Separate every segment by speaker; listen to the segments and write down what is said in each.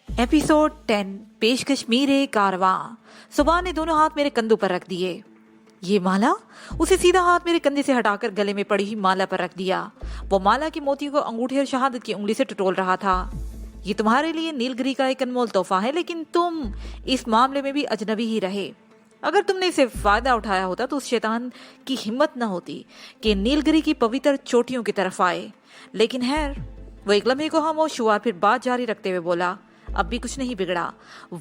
Speaker 1: Episode 10 पेशकश मीरे कारवां। सुबह ने दोनों हाथ मेरे कंधों पर रख दिए। ये माला? उसे सीधा हाथ मेरे कंधे से हटाकर गले में पड़ी हुई माला पर रख दिया। वो माला की मोतियों को अंगूठे और शहादत की उंगली से टटोल रहा था। ये तुम्हारे लिए नीलगिरी का एक अनमोल तोहफा है, लेकिन तुम इस मामले में भी अजनबी ही रहे। अगर तुमने इसे फायदा उठाया होता तो उस शैतान की हिम्मत न होती कि नीलगिरी की पवित्र चोटियों की तरफ आए। लेकिन खैर, वो एक लम्हे को खामोश हुआ, फिर बात जारी रखते हुए बोला, अब भी कुछ नहीं बिगड़ा।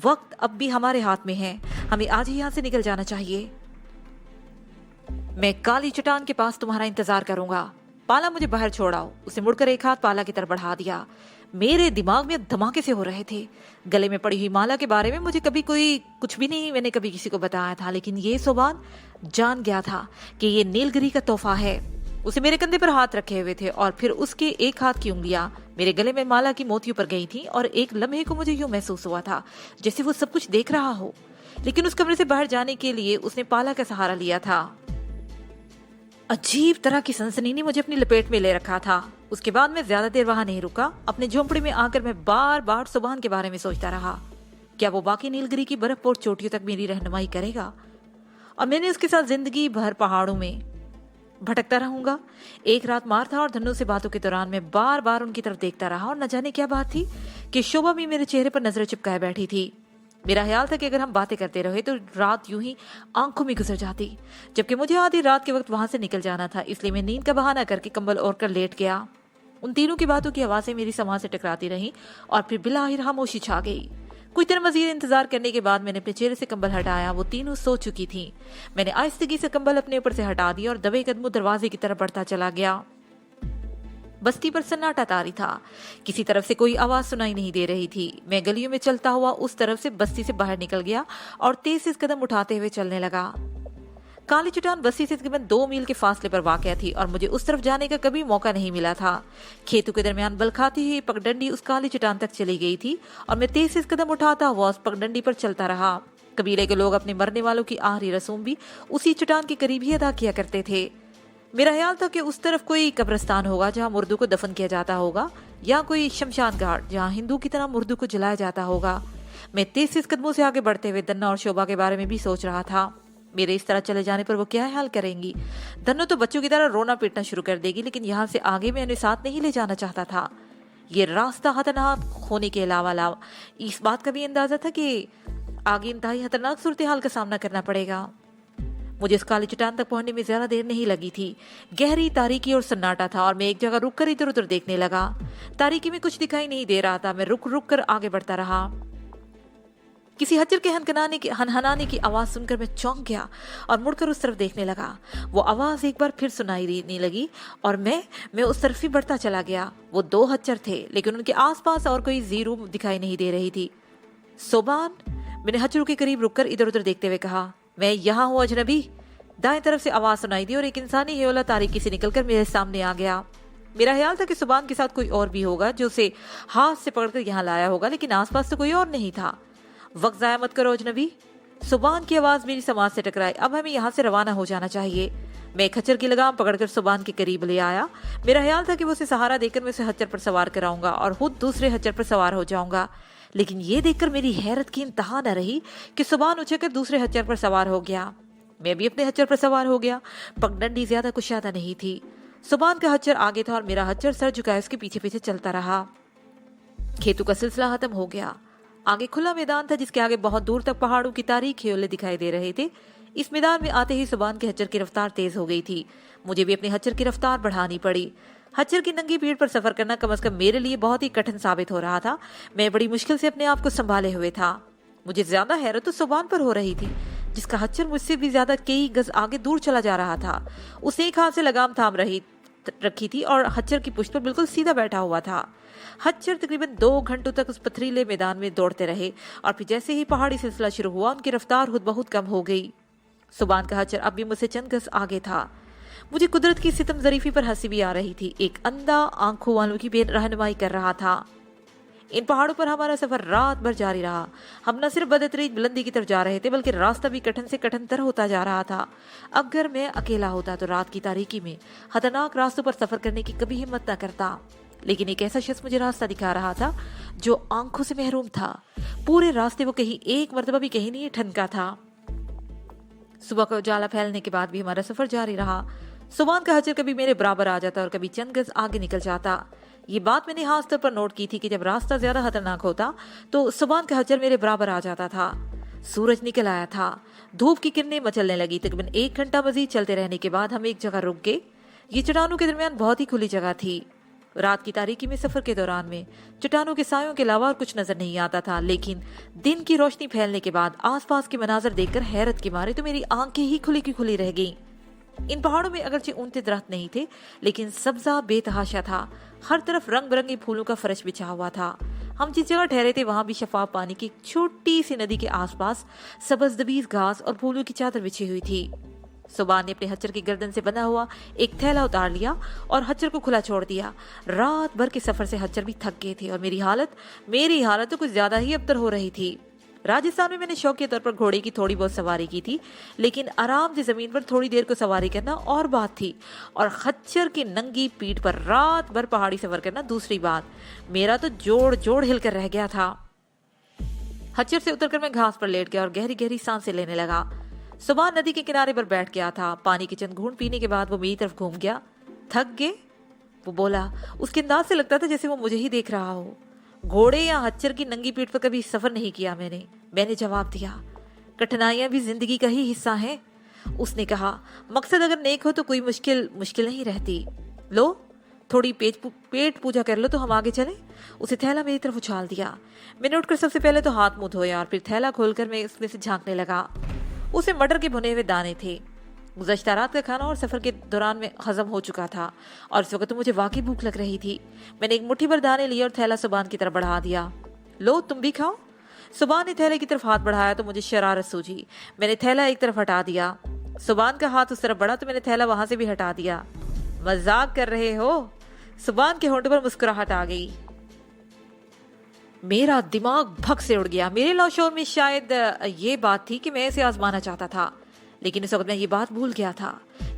Speaker 1: वक्त अब भी हमारे हाथ में है। हमें आज ही यहाँ से निकल जाना चाहिए। मैं काली चट्टान के पास तुम्हारा इंतजार करूंगा। पाला मुझे बाहर छोड़ाओ। उसे मुड़कर एक हाथ पाला की तरफ बढ़ा दिया। मेरे दिमाग में धमाके से हो रहे थे। गले में पड़ी हुई माला के बारे में मुझे कभी कुछ भी नहीं मैंने कभी किसी को बताया था, लेकिन ये सोबान जान गया था कि ये नीलगिरी का तोहफा है। उसे मेरे कंधे पर हाथ रखे हुए थे और फिर उसके एक हाथ की उंगलियां मेरे गले में माला की मोतियों पर गई थी और एक लम्हे को मुझे यूं महसूस हुआ था जैसे वो सब कुछ देख रहा हो। लेकिन उस कमरे से बाहर जाने के लिए उसने पाला का सहारा लिया था। अजीब तरह की सनसनी ने मुझे अपनी लपेट में ले रखा था। उसके बाद मैं ज्यादा देर वहां नहीं रुका। अपने झोंपड़े में आकर मैं बार बार सुबहान के बारे में सोचता रहा। क्या वो बाकी नीलगिरी की बर्फपोर चोटियों तक मेरी रहनुमाई करेगा और मैंने उसके साथ जिंदगी भर पहाड़ों में भटकता रहूंगा। एक रात मार्था और धन्नु से बातों के दौरान मैं बार बार उनकी तरफ देखता रहा और न जाने क्या बात थी कि शोभा भी मेरे चेहरे पर नजरें चिपकाए बैठी थी। मेरा ख्याल था कि अगर हम बातें करते रहे तो रात यूं ही आंखों में गुजर जाती, जबकि मुझे आधी रात के वक्त वहां से निकल जाना था। इसलिए मैं नींद का बहाना करके कंबल ओढ़ कर लेट गया। उन तीनों की बातों की आवाजें मेरी समाज से टकराती रही और फिर बिलाहिर खामोशी छा गई। कुछ देर मजीद इंतजार करने के बाद मैंने अपने चेहरे से कंबल हटाया। वो तीनों सो चुकी थी। मैंने आहिस्तगी से कंबल अपने ऊपर से हटा दिया और दबे कदमों दरवाजे की तरफ बढ़ता चला गया। बस्ती पर सन्नाटा तारी था। किसी तरफ से कोई आवाज सुनाई नहीं दे रही थी। मैं गलियों में चलता हुआ उस तरफ से बस्ती से बाहर निकल गया और तेज कदम उठाते हुए चलने लगा। काली चट्टान बस्ती से तकरीबन 2 मील के फासले पर वाक़या थी और मुझे उस तरफ जाने का कभी मौका नहीं मिला था। खेतों के दरमियान बल खाती हुई पगडंडी उस काली चट्टान तक चली गई थी और मैं तेज कदम उठाता हुआ उस पगडंडी पर चलता रहा। कबीले के लोग अपने मरने वालों की आखिरी रसूम भी उसी चट्टान के करीब ही अदा किया करते थे। मेरा ख्याल था कि उस तरफ कोई कब्रिस्तान होगा जहाँ मुर्दों को दफन किया जाता होगा, या कोई शमशान घाट जहाँ हिंदू की तरह मुर्दों को जलाया जाता होगा। मैं तेज कदमों से आगे बढ़ते हुए दन्ना और शोभा के बारे में भी सोच रहा था। मेरे इस तरह चले जाने पर वो क्या हाल करेंगी। धन्नो तो बच्चों की तरह रोना पीटना शुरू कर देगी, लेकिन यहाँ से आगे मैं उन्हें साथ नहीं ले जाना चाहता था। ये रास्ता खतरनाक होने के अलावा इस बात का भी अंदाजा था कि आगे इंतहाई खतरनाक सूरत हाल का सामना करना पड़ेगा। मुझे इस काली चट्टान तक पहुंचने में ज्यादा देर नहीं लगी थी। गहरी तारीकी और सन्नाटा था और मैं एक जगह रुक कर इधर उधर देखने लगा। तारीकी में कुछ दिखाई नहीं दे रहा था। मैं रुक रुक कर आगे बढ़ता रहा। किसी हज्जर के हनहनाने की आवाज सुनकर मैं चौंक गया और मुड़कर उस तरफ देखने लगा। वो आवाज एक बार फिर सुनाई देने लगी और मैं उस तरफ ही बढ़ता चला गया। वो 2 हज्जर थे, लेकिन उनके आसपास और कोई जीरू दिखाई नहीं दे रही थी। सोबान, मैंने हज्जरों के करीब रुककर इधर उधर देखते हुए कहा, मैं यहाँ हूँ अजनबी। दाएं तरफ से आवाज सुनाई दी और एक इंसानी हेयोला तारीकी से निकलकर मेरे सामने आ गया। मेरा ख्याल था कि सुबान के साथ कोई और भी होगा जो उसे हाथ से पकड़कर यहाँ लाया होगा, लेकिन आसपास तो कोई और नहीं था। वक्त जाया मत करो अजनबी। सुबान की आवाज मेरी समाज से टकराई। अब हमें यहाँ से रवाना हो जाना चाहिए। मैं एक हच्चर की लगाम पकड़कर सुबान के करीब ले आया। मेरा ख्याल था कि वो उसे सहारा देकर मैं उसे हच्चर पर सवार कराऊंगा और खुद दूसरे हच्चर पर सवार हो जाऊंगा। लेकिन ये देखकर मेरी हैरत की इंतहा न रही कि सुबान उछलकर दूसरे हच्चर पर सवार हो गया। मैं भी अपने हच्चर पर सवार हो गया। पगडंडी ज्यादा कुशादा नहीं थी। सुबान का हच्चर आगे था और मेरा हच्चर सर झुकाए उसके पीछे पीछे चलता रहा। खेतों का सिलसिला खत्म हो गया। आगे खुला मैदान था जिसके आगे बहुत दूर तक पहाड़ों की तारीख खेले दिखाई दे रहे थे। इस मैदान में आते ही सुबान के हच्चर की रफ्तार तेज हो गई थी। मुझे भी अपने हच्चर की रफ्तार बढ़ानी पड़ी। हच्चर की नंगी पीठ पर सफर करना कम से कम मेरे लिए बहुत ही कठिन साबित हो रहा था। मैं बड़ी मुश्किल से अपने आप को संभाले हुए था। मुझे ज्यादा हैरत तो सुबान पर हो रही थी, जिसका हच्चर मुझसे भी ज्यादा कई गज आगे दूर चला जा रहा था। उसने एक हाथ से लगाम थाम रखी थी और हच्चर की पुश्त पर बिल्कुल सीधा बैठा हुआ था। हच्चर तकरीबन 2 घंटों तक उस पथरीले मैदान में दौड़ते रहे और फिर जैसे ही पहाड़ी सिलसिला शुरू हुआ उनकी रफ्तार खुद बहुत कम हो गई। सुबान का हच्चर अब भी मुझसे चंद गज आगे था। मुझे कुदरत की सितम जरीफी पर हंसी भी आ रही थी। एक अंधा आंखों वालों की रहनुमाई कर रहा था। इन पहाड़ों पर हमारा सफर रात भर जारी रहा। हम न सिर्फ बदतरीन बुलंदी की तरफ जा रहे थे, बल्कि रास्ता भी कठिन से कठिनतर होता जा रहा था। अगर मैं अकेला होता तो रात की तारीकी में खतरनाक रास्तों पर सफर करने की कभी हिम्मत न करता, लेकिन एक ऐसा शख्स मुझे रास्ता दिखा रहा था जो आंखों से महरूम था। पूरे रास्ते वो कहीं एक मर्तबा भी कहीं नहीं ठनका था। सुबह का उजाला फैलने के बाद भी हमारा सफर जारी रहा। सुबान का हजर कभी मेरे बराबर आ जाता और कभी चंद गज आगे निकल जाता। ये बात मैंने खास तौर पर नोट की थी कि जब रास्ता ज्यादा खतरनाक होता तो सुबान का हजर मेरे बराबर आ जाता था। सूरज निकल आया था, धूप की किरणें मचलने लगी। तकरीबन 1 घंटा मजीद चलते रहने के बाद हम एक जगह रुक गए। ये चट्टानों के दरमियान बहुत ही खुली जगह थी। रात की तारीकी में सफर के दौरान में चट्टानों के सायों के अलावा और कुछ नजर नहीं आता था, लेकिन दिन की रोशनी फैलने के बाद आसपास के मनाजर देखकर हैरत के मारे तो मेरी आंखें ही खुली की खुली रह गईं। इन पहाड़ों में अगरचे ऊंचे दरख्त नहीं थे, लेकिन सब्जा बेतहाशा था। हर तरफ रंग बिरंगे फूलों का फर्श बिछा हुआ था। हम जिस जगह ठहरे थे वहां भी शफाफ पानी की एक छोटी सी नदी के आसपास सबजदबीज घास और फूलों की चादर बिछी हुई थी। सुबान ने अपने हच्चर की गर्दन से बंधा हुआ एक थैला उतार लिया और हच्चर को खुला छोड़ दिया। रात भर के सफर से हच्चर भी थक गए थे और मेरी हालत तो कुछ ज्यादा ही अबतर हो रही थी। राजस्थान में मैंने शौकिया तौर पर घोड़े की थोड़ी बहुत सवारी की थी, लेकिन आराम से जमीन पर थोड़ी देर को सवारी करना और बात थी, और खच्चर की नंगी पीठ पर रात भर पहाड़ी सफर करना दूसरी बात। मेरा तो जोड़ जोड़ हिलकर रह गया था। खच्चर से उतरकर मैं घास पर लेट गया और गहरी गहरी सांसें लेने लगा। सुबान नदी के किनारे पर बैठ गया था। पानी के चंद घूंट पीने के बाद वो मेरी तरफ घूम गया। थक गए? वो बोला। उसके अंदाज से लगता था जैसे वो मुझे ही देख रहा हो। घोड़े या हच्चर की नंगी पीठ पर कभी सफर नहीं किया मैंने जवाब दिया। कठिनाइयां भी जिंदगी का ही हिस्सा हैं। उसने कहा, मकसद अगर नेक हो तो कोई मुश्किल नहीं रहती। लो थोड़ी पेट पूजा कर लो तो हम आगे चलें। उसे थैला मेरी तरफ उछाल दिया। मैंने उठकर सबसे पहले तो हाथ मुंह धोया और फिर थैला खोलकर मैं उसमें से झांकने लगा। उसे मटर के भुने हुए दाने थे। गुज़श्ता रात का खाना और सफर के दौरान में हजम हो चुका था और इस वक्त तो मुझे वाकई भूख लग रही थी। मैंने एक मुट्ठी भर दाने लिए और थैला सुबान की तरफ बढ़ा दिया। लो तुम भी खाओ। सुबान ने थैले की तरफ हाथ बढ़ाया तो मुझे शरारत सूझी। मैंने थैला एक तरफ हटा दिया। सुबान का हाथ उस तरफ बढ़ा तो मैंने थैला वहां से भी हटा दिया। मजाक कर रहे हो? सुबान के होंठ पर मुस्कुराहट आ गई। मेरा दिमाग भग से उड़ गया। मेरे लाशोर में शायद ये बात थी कि मैं इसे आजमाना चाहता था, लेकिन इस वक्त मैं ये बात भूल गया था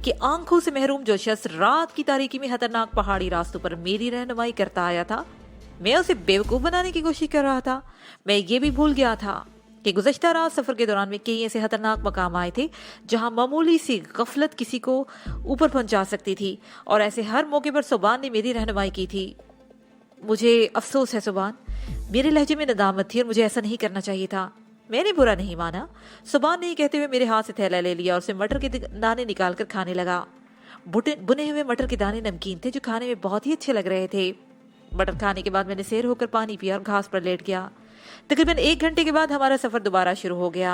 Speaker 1: कि आंखों से महरूम जो शख्स रात की तारीकी में खतरनाक पहाड़ी रास्तों पर मेरी रहनुमाई करता आया था, मैं उसे बेवकूफ बनाने की कोशिश कर रहा था। मैं ये भी भूल गया था कि गुज़श्ता रात सफर के दौरान में कई ऐसे खतरनाक मकाम आए थे जहां मामूली सी गफलत किसी को ऊपर पहुंचा सकती थी, और ऐसे हर मौके पर सुबान ने मेरी रहनुमाई की थी। मुझे अफसोस है सुबान, मेरे लहजे में नदामत थी और मुझे ऐसा नहीं करना चाहिए था। मैंने बुरा नहीं माना। सुबान ने कहते हुए मेरे हाथ से थैला ले लिया और उसे मटर के दाने निकाल कर खाने लगा। बुने हुए मटर के दाने नमकीन थे जो खाने में बहुत ही अच्छे लग रहे थे। मटर खाने के बाद मैंने सैर होकर पानी पिया और घास पर लेट गया। तकरीबन 1 घंटे के बाद हमारा सफर दोबारा शुरू हो गया।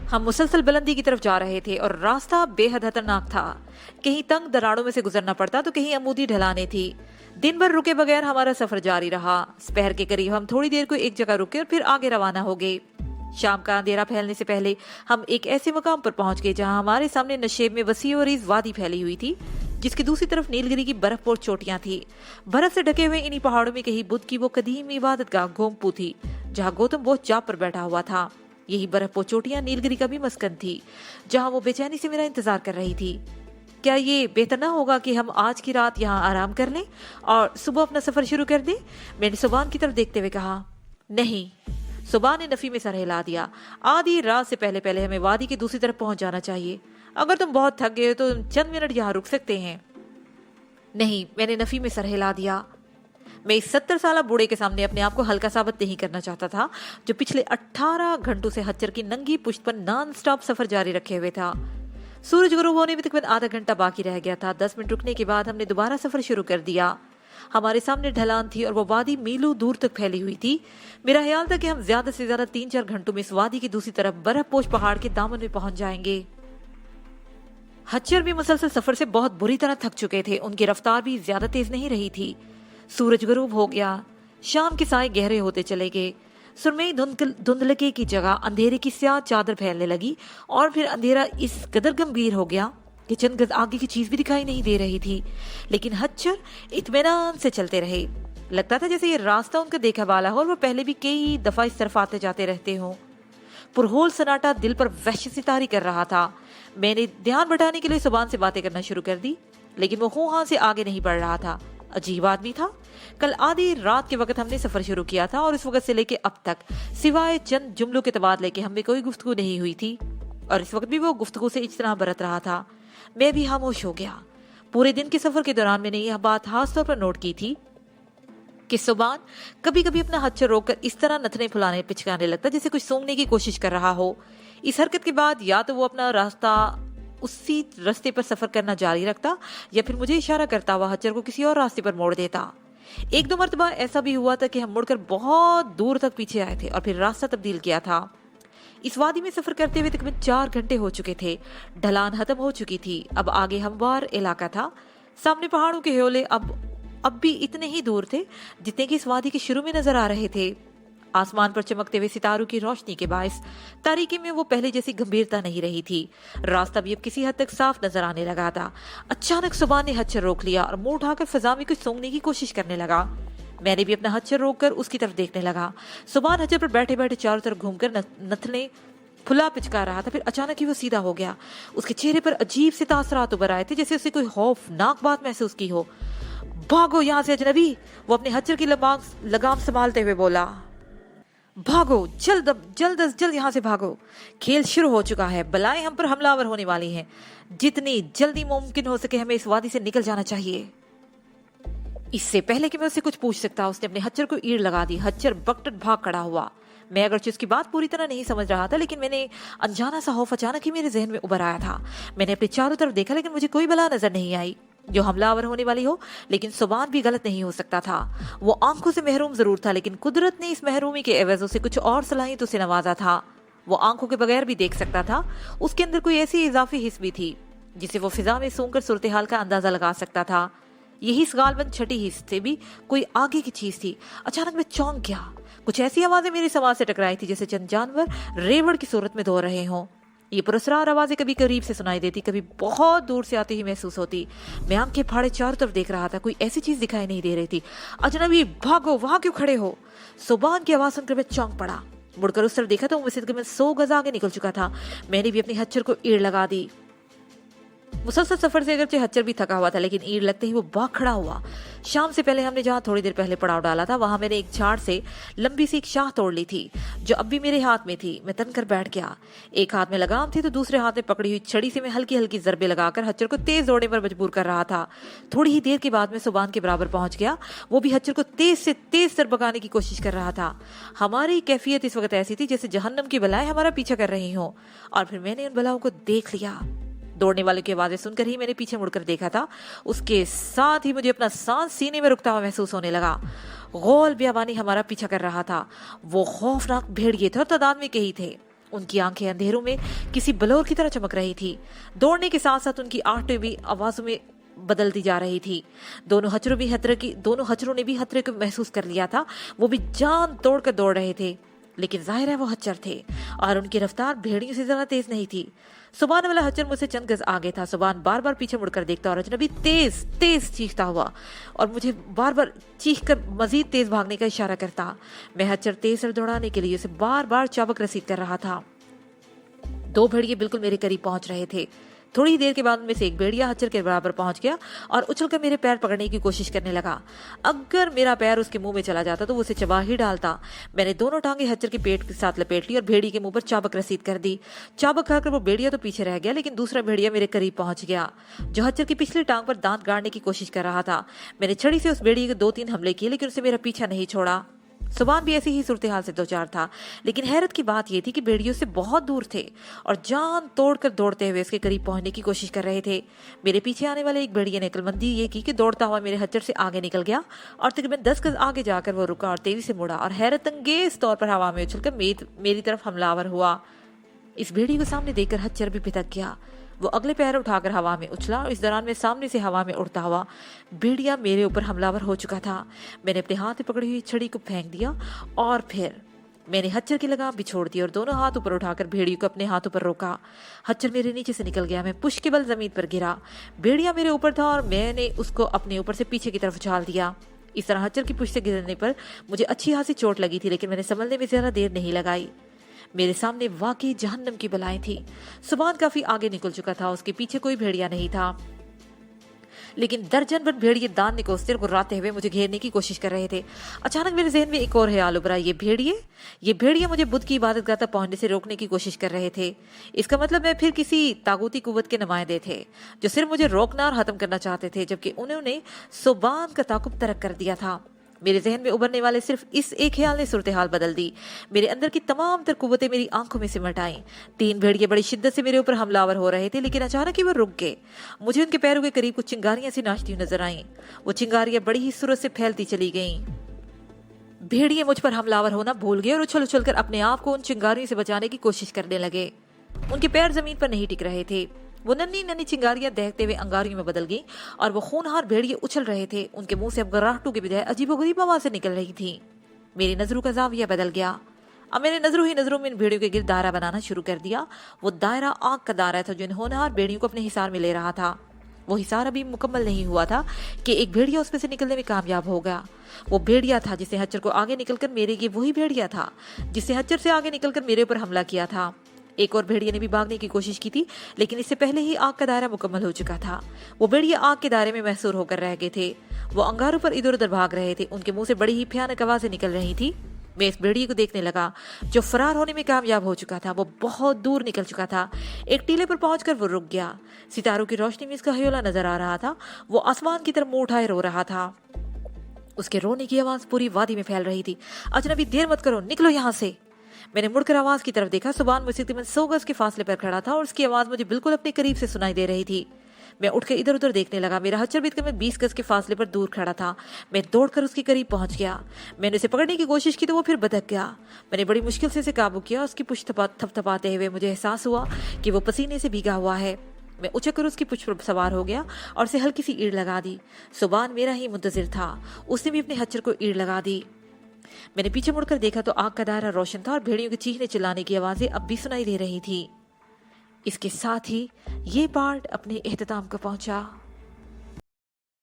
Speaker 1: हम मुसलसल बुलंदी की तरफ जा रहे थे और रास्ता बेहद खतरनाक था। कहीं तंग दराड़ों में से गुजरना पड़ता तो कहीं अमूदी ढलाने थी। दिन भर रुके बगैर हमारा सफर जारी रहा। दोपहर के करीब हम थोड़ी देर को एक जगह रुके और फिर आगे रवाना हो गए। शाम का अंधेरा फैलने से पहले हम एक ऐसे मकाम पर पहुंच गए जहां हमारे सामने नशेब में वसी और अरीज वादी फैली हुई थी, जिसकी दूसरी तरफ नीलगिरी की बर्फपोर चोटियां थी। बर्फ से ढके हुए इन्हीं पहाड़ों में कहीं बुद्ध की वो कदीम इबादतगाह गोमपू थी जहां गौतम बुद्ध चाप पर बैठा हुआ था। यही बर्फपोर चोटियां नीलगिरी का भी मस्कन थी, जहां वो बेचैनी से मेरा इंतजार कर रही थी। क्या ये बेहतर ना होगा कि हम आज की रात यहाँ आराम कर लें और सुबह अपना सफर शुरू कर दें? मैंने सुबान की तरफ देखते हुए कहा। नहीं, सुबान ने नफी में सर हिला दिया। आधी रात से पहले पहले हमें वादी की दूसरी तरफ पहुंच जाना चाहिए। अगर तुम बहुत थक गए हो तो चंद मिनट यहाँ रुक सकते हैं। नहीं, मैंने नफी में सर हिला दिया। मैं इस 70 साल बूढ़े के सामने अपने आप को हल्का साबित नहीं करना चाहता था, जो पिछले 18 घंटों से हच्चर की नंगी पुश्त पर नॉन स्टॉप सफर जारी रखे हुए था। सूरज गुरूब होने में तकरीबन आधा घंटा बाकी रह गया था। 10 मिनट रुकने के बाद हमने दोबारा सफर शुरू कर दिया। हमारे सामने ढलान थी और वो वादी मीलों दूर तक फैली हुई थी। मेरा ख्याल था कि हम ज्यादा से ज्यादा 3-4 घंटों में इस वादी की दूसरी तरफ बर्फपोश पहाड़ के दामन में पहुंच जाएंगे। हच्चर भी मुसलसल सफर से बहुत बुरी तरह थक चुके थे। उनकी रफ्तार भी ज्यादा तेज नहीं रही थी। सूरज गुरूब हो गया। शाम के साए गहरे होते चले गए। सुरमई धुंधलके की जगह अंधेरे की स्याह चादर फैलने लगी और फिर अंधेरा इस कदर गंभीर हो गया कि चंद गज आगे की चीज भी दिखाई नहीं दे रही थी। लेकिन हच्चर इत्मीनान से चलते रहे। लगता था जैसे ये रास्ता उनका देखा वाला हो और वो पहले भी कई दफा इस तरफ आते जाते रहते हो। पुरहोल सन्नाटा दिल पर वहशत सी तारी कर रहा था। मैंने ध्यान बटाने के लिए सुबान से बातें करना शुरू कर दी, लेकिन वो हूं हां से आगे नहीं बढ़ रहा था। अजीब आदमी था। कल आधी रात के वक्त हमने सफर शुरू किया था और इस वक्त से लेके अब तक सिवाय चंद जुमलों के तबादले के हमें कोई गुफ्तगू नहीं हुई थी, और इस वक्त भी वो गुफ्तगू से इज्तिनाब बरत रहा था। मैं भी खामोश हो गया। पूरे दिन के सफर के दौरान मैंने यह बात खास तौर पर नोट की थी कि सुबान कभी कभी अपना हथचर रोककर इस तरह नथने फुलाने पिचकाने लगता जैसे कुछ सूंघने की कोशिश कर रहा हो। इस हरकत के बाद या तो वो अपना रास्ता उसी रास्ते पर सफर करना जारी रखता या फिर मुझे इशारा करता हुआ हथचर को किसी और रास्ते पर मोड़ देता। एक दो मरतबा ऐसा भी हुआ था कि हम मुड़कर बहुत दूर तक पीछे आए थे और फिर रास्ता तब्दील किया था। इस वादी में सफर करते हुए तकरीबन 4 घंटे हो चुके थे। ढलान खत्म हो चुकी थी। अब आगे हमवार इलाका था। सामने पहाड़ों के ह्योले अब भी इतने ही दूर थे जितने कि इस वादी के शुरू में नजर आ रहे थे। आसमान पर चमकते हुए सितारों की रोशनी के बायस तारीकी में वो पहले जैसी गंभीरता नहीं रही थी। रास्ता भी अब किसी हद तक साफ नजर आने लगा था। अचानक सुबान ने हथचर रोक लिया और मुंह उठाकर फिजा में कुछ सूंघने की कोशिश करने लगा। मैंने भी अपना हथचर रोककर उसकी तरफ देखने लगा। सुबान हथचर पर बैठे बैठे चारों तरफ घूमकर नथने फुला पिचका रहा था। फिर अचानक ही वो सीधा हो गया। उसके चेहरे पर अजीब से तासरात उभर आए थे, जैसे उसे कोई खौफनाक बात महसूस की हो। भागो यहाँ से अजनबी, वो अपने हथचर की लगाम संभालते हुए बोला। भागो, जल्द यहाँ से भागो। खेल शुरू हो चुका है। बलाएं हम पर हमलावर होने वाली हैं। जितनी जल्दी मुमकिन हो सके हमें इस वादी से निकल जाना चाहिए। इससे पहले कि मैं उससे कुछ पूछ सकता, उसने अपने हथचर को ईड़ लगा दी। हथचर बकटट भाग खड़ा हुआ। मैं अगरचे उसकी बात पूरी तरह नहीं समझ रहा था, लेकिन मैंने अनजाना सा खौफ अचानक ही मेरे जहन में उभर आया था। मैंने अपने चारों तरफ देखा, लेकिन मुझे कोई बला नजर नहीं आई जो हमलावर होने वाली हो। लेकिन सुबान भी गलत नहीं हो सकता था। वो आंखों से महरूम जरूर था, लेकिन कुदरत ने इस महरूमी के एवज से कुछ और सलाहियतों से नवाजा था। वो आंखों के बगैर भी देख सकता था। उसके अंदर कोई ऐसी इजाफी हिस्स भी थी जिसे वो फिजा में सूंघकर सूरत हाल का अंदाजा लगा सकता था। यही गालबंद छठी हिस्स से भी कोई आगे की चीज थी। अचानक मैं चौंक गया। कुछ ऐसी आवाजें मेरी समाज से टकराई थी जैसे चंद जानवर रेवड़ की सूरत में दौड़ रहे हों। ये पुरस्कार आवाजें कभी करीब से सुनाई देती, कभी बहुत दूर से आती ही महसूस होती। मैं आंखें फाड़े चारों तरफ देख रहा था। कोई ऐसी चीज दिखाई नहीं दे रही थी। अजनबी, भागो, वहां क्यों खड़े हो? सुबान की आवाज सुनकर मैं चौंक पड़ा। मुड़कर उस तरफ देखा तो मुझसे तकरीबन 100 गज आगे निकल चुका था। मैंने भी अपनी हथचर को ईड़ लगा दी। मुसलसल सफर से अगरचे हथचर भी थका हुआ था, लेकिन ईड़ लगते ही वो भाग खड़ा हुआ। शाम से पहले हमने जहाँ थोड़ी देर पहले पड़ाव डाला था, वहां मैंने एक झाड़ से लंबी सी एक शाह तोड़ ली थी जो अब भी मेरे हाथ में थी। मैं तन कर बैठ गया। एक हाथ में लगाम थी तो दूसरे हाथ में पकड़ी हुई छड़ी से मैं हल्की हल्की जरबे लगाकर हथचर को तेज दौड़ने पर मजबूर कर रहा था। थोड़ी ही देर के बाद मैं सुबान के बराबर पहुंच गया। वो भी हथचर को तेज से तेज तर भगाने की कोशिश कर रहा था। हमारी कैफियत इस वक्त ऐसी थी जैसे जहन्नम की बलाएं हमारा पीछा कर रही हों। और फिर मैंने उन बलाओं को देख लिया। दौड़ने वाले की आवाजें सुनकर ही मैंने पीछे मुड़कर देखा था। उसके साथ ही मुझे अपना सांस सीने में रुकता हुआ महसूस होने लगा। गौल बियाबानी हमारा पीछा कर रहा था। वो खौफनाक भेड़िए थे और तादाद में कई थे। उनकी आंखें अंधेरों में किसी बलौर की तरह चमक रही थी। दौड़ने के साथ साथ उनकी आहटें भी आवाजों में बदलती जा रही थी। दोनों हचरों ने भी खतरे को महसूस कर लिया था। वो भी जान तोड़कर दौड़ रहे थे, लेकिन जाहिर है वो हच्चर थे और उनकी रफ्तार भेड़ियों से ज्यादा तेज नहीं थी। सुबान वाला हच्चर मुझसे चंद गज आगे था। सुबान बार बार पीछे मुड़कर देखता और अजनबी तेज तेज चीखता हुआ और मुझे बार बार चीख कर मजीद तेज भागने का इशारा करता। मैं हच्चर तेज सर दौड़ाने के लिए उसे बार बार चाबक रसीद कर रहा था। 2 भेड़िए बिल्कुल मेरे करीब पहुंच रहे थे। थोड़ी देर के बाद उनमें से एक भेड़िया हच्चर के बराबर पहुंच गया और उछलकर मेरे पैर पकड़ने की कोशिश करने लगा। अगर मेरा पैर उसके मुंह में चला जाता तो वो उसे चबा ही डालता। मैंने दोनों टांगे हच्चर के पेट के साथ लपेट ली और भेड़िए के मुंह पर चाबक रसीद कर दी। चाबक खाकर वो भेड़िया तो पीछे रह गया, लेकिन दूसरा भेड़िया मेरे करीब पहुंच गया जो हच्चर की पिछली टांग पर दांत गाड़ने की कोशिश कर रहा था। मैंने छड़ी से उस भेड़िए के 2-3 हमले किए, लेकिन उसे मेरा पीछा नहीं छोड़ा। सुबान भी ऐसी ही सूरत हाल से 2-4 था, लेकिन हैरत की बात यह थी कि भेड़ियों से बहुत दूर थे और जान तोड़कर दौड़ते हुए उसके करीब पहुंचने की कोशिश कर रहे थे। मेरे पीछे आने वाले एक भेड़िए ने अक्लमंदी ये की कि दौड़ता हुआ मेरे हच्चर से आगे निकल गया और तकरीबन 10 गज आगे जाकर वो रुका और तेजी से मुड़ा और हैरत अंगेज तौर पर हवा में उछलकर मेरी तरफ हमलावर हुआ। इस भेड़िए को सामने देखकर हच्चर भी पितक गया। वो अगले पैर उठाकर हवा में उछला और इस दौरान मैं सामने से हवा में उड़ता हुआ भेड़िया मेरे ऊपर हमलावर हो चुका था। मैंने अपने हाथ में पकड़ी हुई छड़ी को फेंक दिया और फिर मैंने हच्चर की लगाम भी छोड़ दी और दोनों हाथ ऊपर उठाकर भेड़ियों को अपने हाथों पर रोका। हच्चर मेरे नीचे से निकल गया। मैं पुश के बल जमीन पर गिरा। भेड़िया मेरे ऊपर था और मैंने उसको अपने ऊपर से पीछे की तरफ उछाल दिया। इस तरह हच्चर की पुश्त से गिरने पर मुझे अच्छी खासी चोट लगी थी, लेकिन मैंने संभलने में ज्यादा देर नहीं लगाई। मेरे सामने वाकई जहन्नम की बलाएं थी। सुभान काफी आगे निकल चुका था, उसके पीछे कोई भेड़िया नहीं था, लेकिन दर्जन भर भेड़िए दान निकोस्ते गुर्राते हुए मुझे घेरने की कोशिश कर रहे थे। अचानक मेरे जहन में एक और ख्याल उभरा, ये भेड़िए मुझे बुद्ध की इबादत गाह तक पहुंचने से रोकने की कोशिश कर रहे थे। इसका मतलब मैं फिर किसी तागूती कुव्वत के नुमाइंदे थे जो सिर्फ मुझे रोकना और खत्म करना चाहते थे, जबकि उन्होंने सुबान का ताकुब तरक कर दिया था। मेरे जहन में उभरने वाले सिर्फ इस एक ख्याल ने सूरत हाल बदल दी। मेरे अंदर की तमाम तर कुव्वतें मेरी आंखों में सिमट आईं। 3 भेड़िए बड़ी शिद्दत से मेरे ऊपर हमलावर हो रहे थे, लेकिन अचानक ही वो रुक गए। मुझे उनके पैरों के करीब कुछ चिंगारियां सी नाचती हुई नजर आईं। वो चिंगारियां बड़ी ही सूरत से फैलती चली गईं। भेड़िए मुझ पर हमलावर होना भूल गए और उछल उछल कर अपने आप को उन चिंगारियों से बचाने की कोशिश करने लगे। उनके पैर जमीन पर नहीं टिक रहे थे। वो नन्ही नन्ही चिंगारियां दहकते हुए अंगारियों में बदल गईं और वो खूनहार भेड़िए उछल रहे थे। उनके मुंह से अब गर्राहटों के बजाय अजीबोगरीब आवाजें निकल रही थी। मेरी नजरों का जाविया बदल गया। अब मैंने नजरों ही नजरों में इन भेड़ियों के गिर्द दायरा बनाना शुरू कर दिया। वो दायरा आग का दायरा था जो इन होनहार भेड़ियों को अपने हिसार में ले रहा था। वो हिसार अभी मुकम्मल नहीं हुआ था कि एक भेड़िया उसमें से निकलने में कामयाब हो गया। वो भेड़िया था जिसे हच्चर को आगे निकलकर मेरे, ये वही भेड़िया था जिससे हच्चर से आगे निकलकर मेरे ऊपर हमला किया था। एक और भेड़िए ने भी भागने की कोशिश की थी, लेकिन इससे पहले ही आग का दायरा मुकम्मल हो चुका था। वो भेड़िए आग के दायरे में महसूर होकर रह गए थे। वो अंगारों पर इधर उधर भाग रहे थे। उनके मुंह से बड़ी ही भयानक आवाजें निकल रही थी। मैं इस भेड़िए को देखने लगा जो फरार होने में कामयाब हो चुका था। वो बहुत दूर निकल चुका था। एक टीले पर पहुंचकर वो रुक गया। सितारों की रोशनी में इसका हयोला नजर आ रहा था। वो आसमान की तरफ मुंह उठाए रो रहा था। उसके रोने की आवाज पूरी वादी में फैल रही थी। अजनबी, देर मत करो, निकलो यहाँ से। मैंने मुड़कर आवाज की तरफ देखा। सुभान मुझसे तकरीबन 100 गज के फासले पर खड़ा था और उसकी आवाज मुझे बिल्कुल अपने करीब से सुनाई दे रही थी। मैं उठकर इधर उधर देखने लगा। मेरा हच्चर भी तकरीबन 20 गज के फासले पर दूर खड़ा था। मैं दौड़कर उसके करीब पहुंच गया। मैंने उसे पकड़ने की कोशिश की तो वो फिर बदक गया। मैंने बड़ी मुश्किल से उसे काबू किया। उसकी पुछ थपथपाते हुए मुझे एहसास हुआ कि वो पसीने से भीगा हुआ है। मैं उछलकर उसकी पुछ पर सवार हो गया और उसे हल्की सी ईड़ लगा दी। सुभान मेरा ही मुंतजिर था। उसने भी अपने हच्चर को ईड़ लगा दी। मैंने पीछे मुड़कर देखा तो आग का दायरा रोशन था और भेड़ियों के चीखने चिल्लाने की आवाजें अब भी सुनाई दे रही थी। इसके साथ ही ये पार्ट अपने इख्तिताम को पहुंचा।